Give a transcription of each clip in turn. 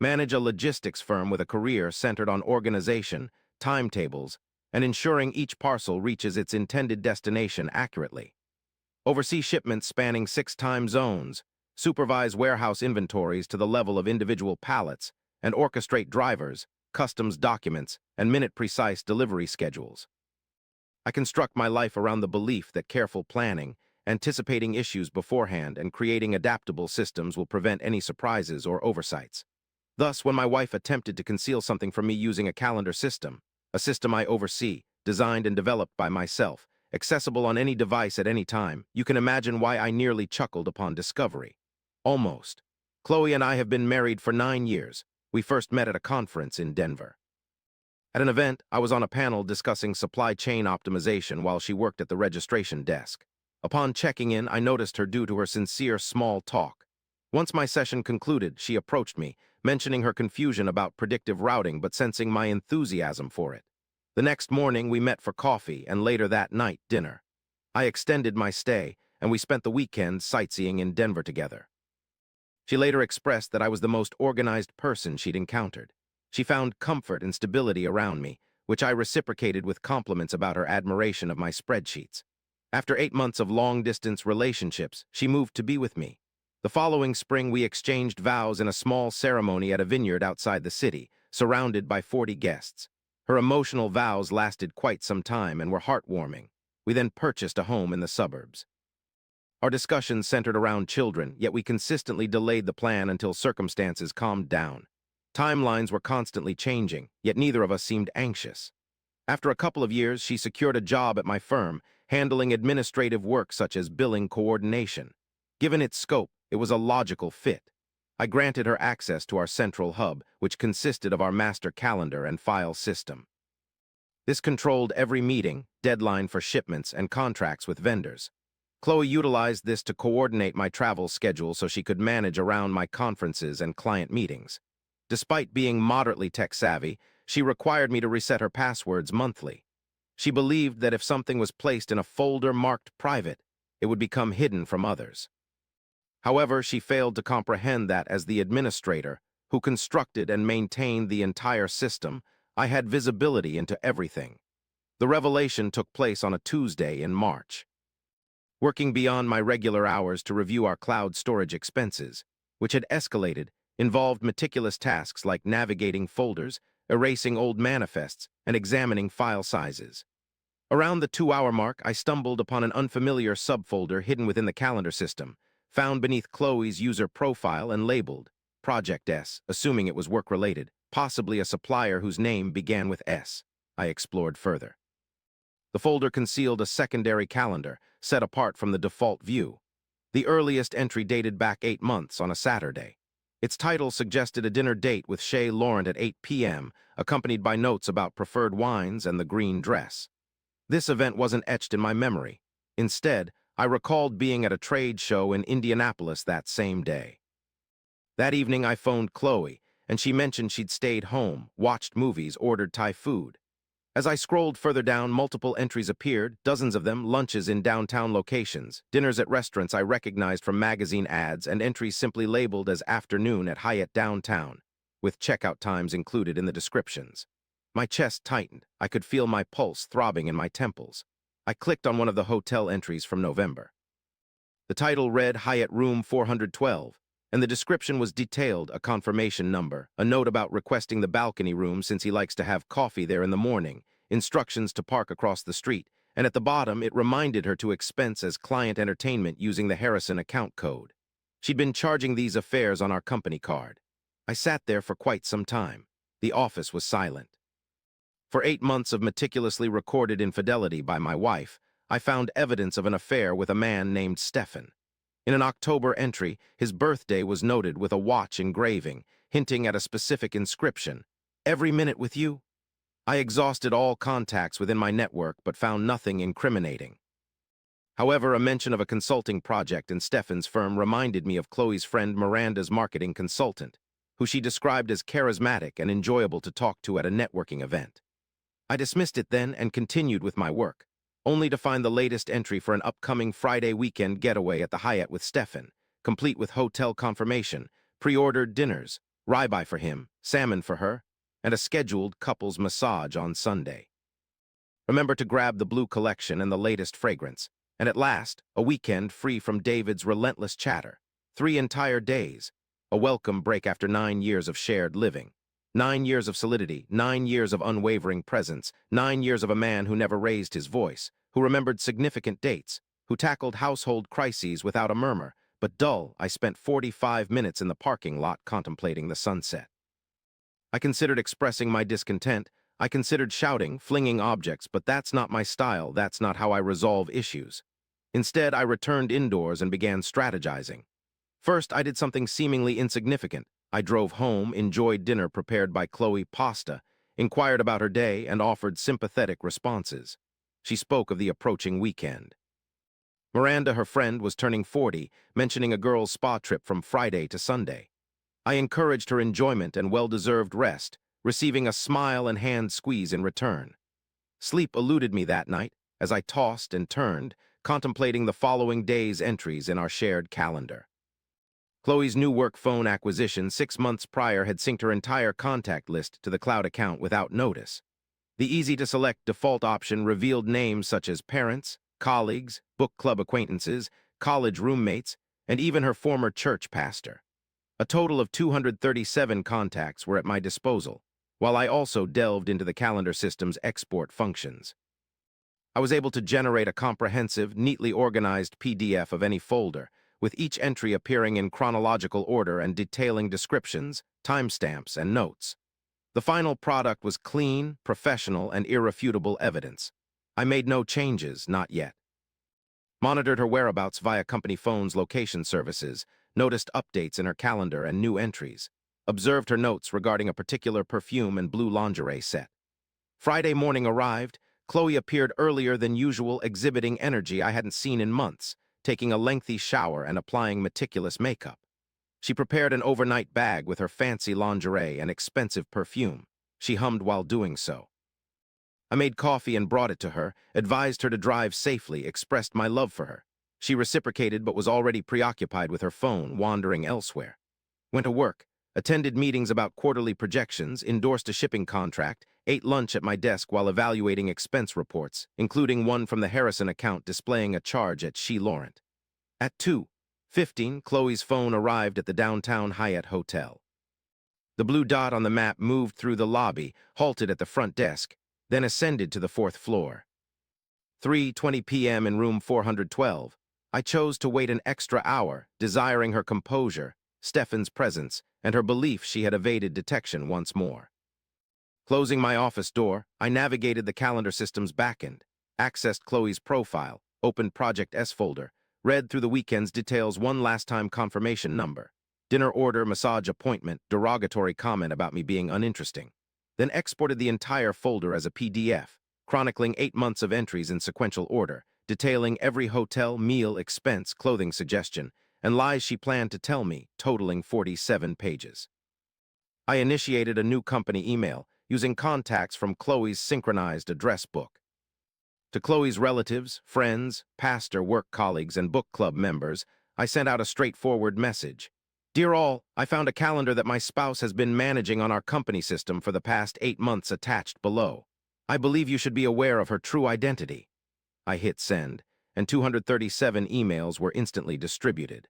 manage a logistics firm with a career centered on organization, timetables, and ensuring each parcel reaches its intended destination accurately. Oversee shipments spanning 6 time zones, supervise warehouse inventories to the level of individual pallets, and orchestrate drivers, customs documents, and minute-precise delivery schedules. I construct my life around the belief that careful planning, anticipating issues beforehand, and creating adaptable systems will prevent any surprises or oversights. Thus, when my wife attempted to conceal something from me using a calendar system, a system I oversee, designed and developed by myself, accessible on any device at any time, you can imagine why I nearly chuckled upon discovery. Almost. Chloe and I have been married for 9 years. We first met at a conference in Denver. At an event, I was on a panel discussing supply chain optimization while she worked at the registration desk. Upon checking in, I noticed her due to her sincere small talk. Once my session concluded, she approached me, mentioning her confusion about predictive routing but sensing my enthusiasm for it. The next morning, we met for coffee and later that night, dinner. I extended my stay, and we spent the weekend sightseeing in Denver together. She later expressed that I was the most organized person she'd encountered. She found comfort and stability around me, which I reciprocated with compliments about her admiration of my spreadsheets. After 8 months of long-distance relationships, she moved to be with me. The following spring, we exchanged vows in a small ceremony at a vineyard outside the city, surrounded by 40 guests. Her emotional vows lasted quite some time and were heartwarming. We then purchased a home in the suburbs. Our discussions centered around children, yet we consistently delayed the plan until circumstances calmed down. Timelines were constantly changing, yet neither of us seemed anxious. After a couple of years, she secured a job at my firm, handling administrative work such as billing coordination. Given its scope, it was a logical fit. I granted her access to our central hub, which consisted of our master calendar and file system. This controlled every meeting, deadline for shipments, and contracts with vendors. Chloe utilized this to coordinate my travel schedule so she could manage around my conferences and client meetings. Despite being moderately tech-savvy, she required me to reset her passwords monthly. She believed that if something was placed in a folder marked private, it would become hidden from others. However, she failed to comprehend that as the administrator, who constructed and maintained the entire system, I had visibility into everything. The revelation took place on a Tuesday in March. Working beyond my regular hours to review our cloud storage expenses, which had escalated, involved meticulous tasks like navigating folders, erasing old manifests, and examining file sizes. Around the 2-hour mark, I stumbled upon an unfamiliar subfolder hidden within the calendar system, found beneath Chloe's user profile and labeled Project S, assuming it was work-related, possibly a supplier whose name began with S. I explored further. The folder concealed a secondary calendar, set apart from the default view. The earliest entry dated back 8 months on a Saturday. Its title suggested a dinner date with Shay Laurent at 8 p.m., accompanied by notes about preferred wines and the green dress. This event wasn't etched in my memory. Instead, I recalled being at a trade show in Indianapolis that same day. That evening, I phoned Chloe, and she mentioned she'd stayed home, watched movies, ordered Thai food. As I scrolled further down, multiple entries appeared, dozens of them lunches in downtown locations, dinners at restaurants I recognized from magazine ads, and entries simply labeled as afternoon at Hyatt downtown, with checkout times included in the descriptions. My chest tightened. I could feel my pulse throbbing in my temples. I clicked on one of the hotel entries from November. The title read Hyatt Room 412, and the description was detailed, a confirmation number, a note about requesting the balcony room since he likes to have coffee there in the morning, instructions to park across the street, and at the bottom it reminded her to expense as client entertainment using the Harrison account code. She'd been charging these affairs on our company card. I sat there for quite some time. The office was silent. For 8 months of meticulously recorded infidelity by my wife, I found evidence of an affair with a man named Stefan. In an October entry, his birthday was noted with a watch engraving, hinting at a specific inscription, "Every minute with you." I exhausted all contacts within my network but found nothing incriminating. However, a mention of a consulting project in Stefan's firm reminded me of Chloe's friend Miranda's marketing consultant, who she described as charismatic and enjoyable to talk to at a networking event. I dismissed it then and continued with my work, only to find the latest entry for an upcoming Friday weekend getaway at the Hyatt with Stefan, complete with hotel confirmation, pre-ordered dinners, ribeye for him, salmon for her, and a scheduled couples massage on Sunday. Remember to grab the blue collection and the latest fragrance. And at last, a weekend free from David's relentless chatter. 3 entire days. A welcome break after 9 years of shared living. 9 years of solidity, 9 years of unwavering presence, 9 years of a man who never raised his voice, who remembered significant dates, who tackled household crises without a murmur. But dull, I spent 45 minutes in the parking lot contemplating the sunset. I considered expressing my discontent. I considered shouting, flinging objects, but that's not my style. That's not how I resolve issues. Instead, I returned indoors and began strategizing. First, I did something seemingly insignificant. I drove home, enjoyed dinner prepared by Chloe Pasta, inquired about her day, and offered sympathetic responses. She spoke of the approaching weekend. Miranda, her friend, was turning 40, mentioning a girl's spa trip from Friday to Sunday. I encouraged her enjoyment and well-deserved rest, receiving a smile and hand squeeze in return. Sleep eluded me that night as I tossed and turned, contemplating the following day's entries in our shared calendar. Chloe's new work phone acquisition 6 months prior had synced her entire contact list to the cloud account without notice. The easy-to-select default option revealed names such as parents, colleagues, book club acquaintances, college roommates, and even her former church pastor. A total of 237 contacts were at my disposal, while I also delved into the calendar system's export functions. I was able to generate a comprehensive, neatly organized PDF of any folder, with each entry appearing in chronological order and detailing descriptions, timestamps, and notes. The final product was clean, professional, and irrefutable evidence. I made no changes, not yet. Monitored her whereabouts via company phone's location services, noticed updates in her calendar and new entries, observed her notes regarding a particular perfume and blue lingerie set. Friday morning arrived. Chloe appeared earlier than usual, exhibiting energy I hadn't seen in months, taking a lengthy shower and applying meticulous makeup. She prepared an overnight bag with her fancy lingerie and expensive perfume. She hummed while doing so. I made coffee and brought it to her, advised her to drive safely, expressed my love for her. She reciprocated but was already preoccupied with her phone, wandering elsewhere. Went to work, attended meetings about quarterly projections, endorsed a shipping contract, ate lunch at my desk while evaluating expense reports, including one from the Harrison account displaying a charge at She Laurent. At 2:15, Chloe's phone arrived at the downtown Hyatt Hotel. The blue dot on the map moved through the lobby, halted at the front desk, then ascended to the 4th floor. 3:20 p.m. in room 412. I chose to wait an extra hour, desiring her composure, Stefan's presence, and her belief she had evaded detection once more. Closing my office door, I navigated the calendar system's backend, accessed Chloe's profile, opened Project S folder, read through the weekend's details, one last-time confirmation number, dinner order, massage appointment, derogatory comment about me being uninteresting, then exported the entire folder as a PDF, chronicling 8 months of entries in sequential order, detailing every hotel, meal, expense, clothing suggestion, and lies she planned to tell me, totaling 47 pages. I initiated a new company email, using contacts from Chloe's synchronized address book. To Chloe's relatives, friends, pastor, work colleagues, and book club members, I sent out a straightforward message. Dear all, I found a calendar that my spouse has been managing on our company system for the past 8 months attached below. I believe you should be aware of her true identity. I hit send, and 237 emails were instantly distributed.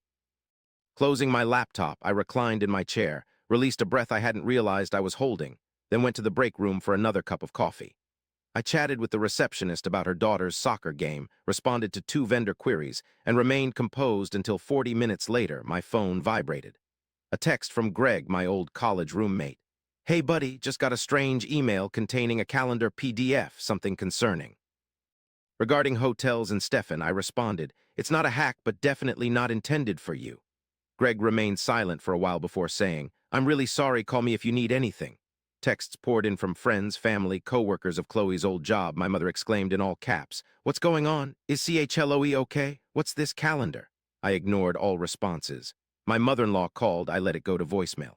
Closing my laptop, I reclined in my chair, released a breath I hadn't realized I was holding, then went to the break room for another cup of coffee. I chatted with the receptionist about her daughter's soccer game, responded to 2 vendor queries, and remained composed until 40 minutes later my phone vibrated. A text from Greg, my old college roommate. Hey buddy, just got a strange email containing a calendar PDF, something concerning. Regarding hotels and Stefan, I responded, it's not a hack but definitely not intended for you. Greg remained silent for a while before saying, I'm really sorry, call me if you need anything. Texts poured in from friends, family, co-workers of Chloe's old job. My mother exclaimed in all caps, what's going on? Is CHLOE okay? What's this calendar? I ignored all responses. My mother-in-law called. I let it go to voicemail.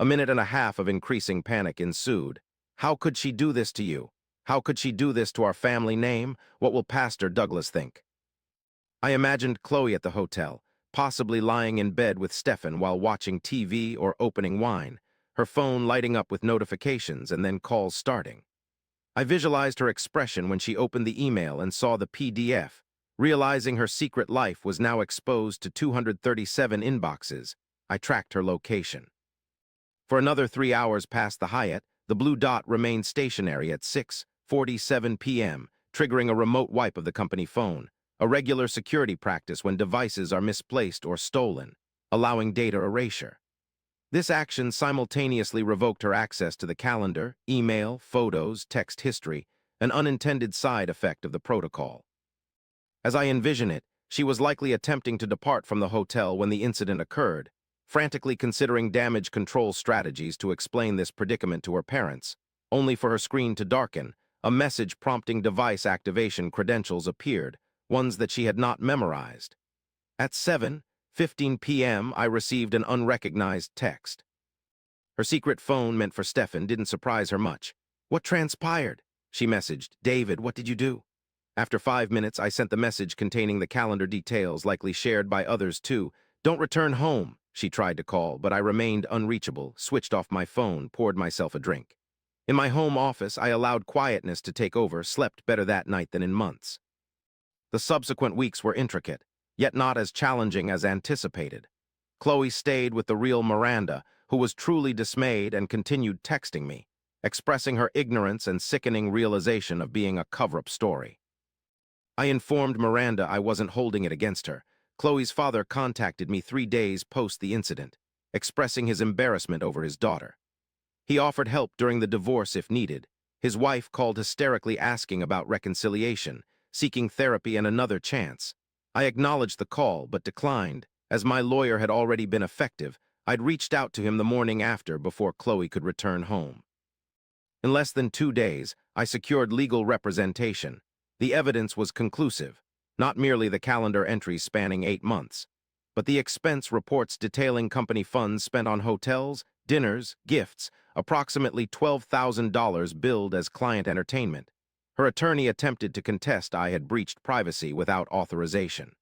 A minute and a half of increasing panic ensued. How could she do this to you? How could she do this to our family name? What will Pastor Douglas think? I imagined Chloe at the hotel, possibly lying in bed with Stefan while watching TV or opening wine, her phone lighting up with notifications and then calls starting. I visualized her expression when she opened the email and saw the PDF, realizing her secret life was now exposed to 237 inboxes. I tracked her location. For another 3 hours past the Hyatt, the blue dot remained stationary at 6:47 p.m., triggering a remote wipe of the company phone, a regular security practice when devices are misplaced or stolen, allowing data erasure. This action simultaneously revoked her access to the calendar, email, photos, text history, an unintended side effect of the protocol. As I envision it, she was likely attempting to depart from the hotel when the incident occurred, frantically considering damage control strategies to explain this predicament to her parents, only for her screen to darken. A message prompting device activation credentials appeared, ones that she had not memorized. At 7:15 p.m., I received an unrecognized text. Her secret phone meant for Stefan didn't surprise her much. "What transpired?" she messaged. "David, what did you do?" After 5 minutes, I sent the message containing the calendar details, likely shared by others too. "Don't return home," she tried to call, but I remained unreachable, switched off my phone, poured myself a drink. In my home office, I allowed quietness to take over, slept better that night than in months. The subsequent weeks were intricate, yet not as challenging as anticipated. Chloe stayed with the real Miranda, who was truly dismayed and continued texting me, expressing her ignorance and sickening realization of being a cover-up story. I informed Miranda I wasn't holding it against her. Chloe's father contacted me 3 days post the incident, expressing his embarrassment over his daughter. He offered help during the divorce if needed. His wife called hysterically asking about reconciliation, seeking therapy and another chance. I acknowledged the call but declined. As my lawyer had already been effective, I'd reached out to him the morning after before Chloe could return home. In less than 2 days, I secured legal representation. The evidence was conclusive, not merely the calendar entries spanning 8 months, but the expense reports detailing company funds spent on hotels, dinners, gifts, approximately $12,000 billed as client entertainment. Her attorney attempted to contest I had breached privacy without authorization.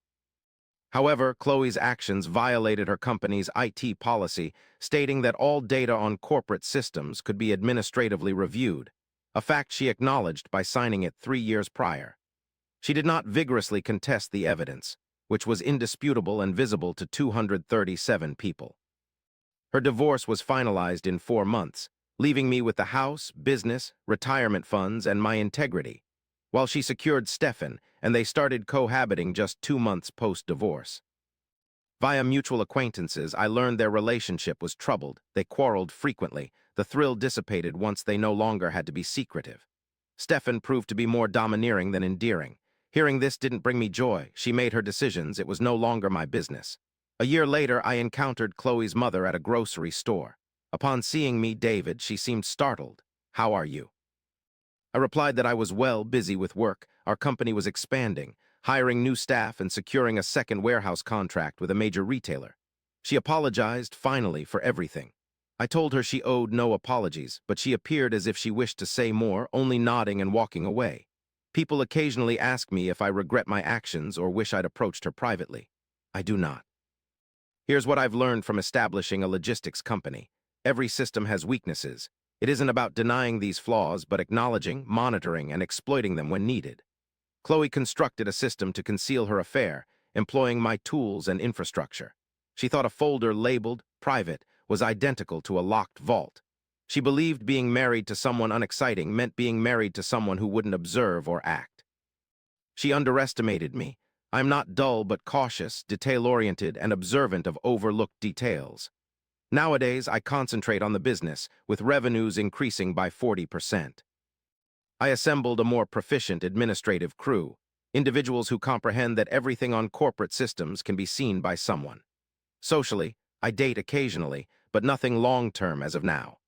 However, Chloe's actions violated her company's IT policy, stating that all data on corporate systems could be administratively reviewed, a fact she acknowledged by signing it 3 years prior. She did not vigorously contest the evidence, which was indisputable and visible to 237 people. Her divorce was finalized in 4 months, leaving me with the house, business, retirement funds, and my integrity, while she secured Stefan, and they started cohabiting just 2 months post-divorce. Via mutual acquaintances, I learned their relationship was troubled. They quarreled frequently. The thrill dissipated once they no longer had to be secretive. Stefan proved to be more domineering than endearing. Hearing this didn't bring me joy. She made her decisions. It was no longer my business. A year later, I encountered Chloe's mother at a grocery store. Upon seeing me, David, she seemed startled. "How are you?" I replied that I was well, busy with work. Our company was expanding, hiring new staff and securing a second warehouse contract with a major retailer. She apologized, finally, for everything. I told her she owed no apologies, but she appeared as if she wished to say more, only nodding and walking away. People occasionally ask me if I regret my actions or wish I'd approached her privately. I do not. Here's what I've learned from establishing a logistics company. Every system has weaknesses. It isn't about denying these flaws, but acknowledging, monitoring, and exploiting them when needed. Chloe constructed a system to conceal her affair, employing my tools and infrastructure. She thought a folder labeled private was identical to a locked vault. She believed being married to someone unexciting meant being married to someone who wouldn't observe or act. She underestimated me. I'm not dull but cautious, detail-oriented, and observant of overlooked details. Nowadays, I concentrate on the business, with revenues increasing by 40%. I assembled a more proficient administrative crew, individuals who comprehend that everything on corporate systems can be seen by someone. Socially, I date occasionally, but nothing long-term as of now.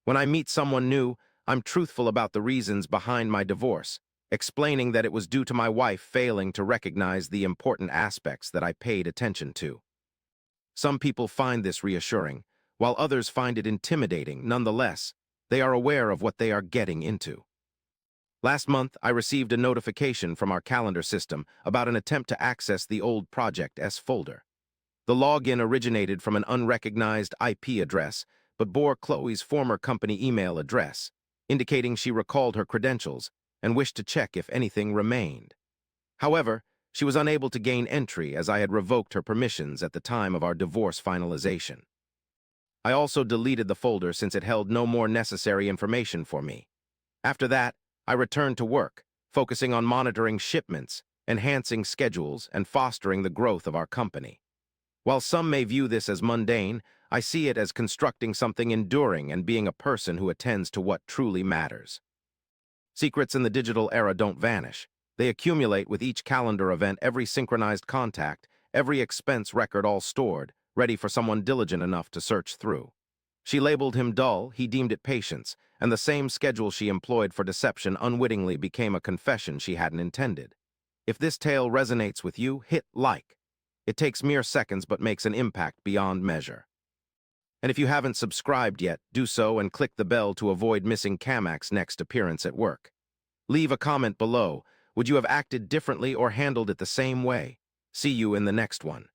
When I meet someone new, I'm truthful about the reasons behind my divorce, explaining that it was due to my wife failing to recognize the important aspects that I paid attention to. Some people find this reassuring, while others find it intimidating. Nonetheless, they are aware of what they are getting into. Last month, I received a notification from our calendar system about an attempt to access the old Project S folder. The login originated from an unrecognized IP address, but bore Chloe's former company email address, indicating she recalled her credentials and wished to check if anything remained. However, she was unable to gain entry as I had revoked her permissions at the time of our divorce finalization. I also deleted the folder since it held no more necessary information for me. After that, I returned to work, focusing on monitoring shipments, enhancing schedules, and fostering the growth of our company. While some may view this as mundane, I see it as constructing something enduring and being a person who attends to what truly matters. Secrets in the digital era don't vanish. They accumulate with each calendar event, every synchronized contact, every expense record all stored, ready for someone diligent enough to search through. She labeled him dull, he deemed it patience, and the same schedule she employed for deception unwittingly became a confession she hadn't intended. If this tale resonates with you, hit like. It takes mere seconds but makes an impact beyond measure. And if you haven't subscribed yet, do so and click the bell to avoid missing Kamak's next appearance at work. Leave a comment below. Would you have acted differently or handled it the same way? See you in the next one.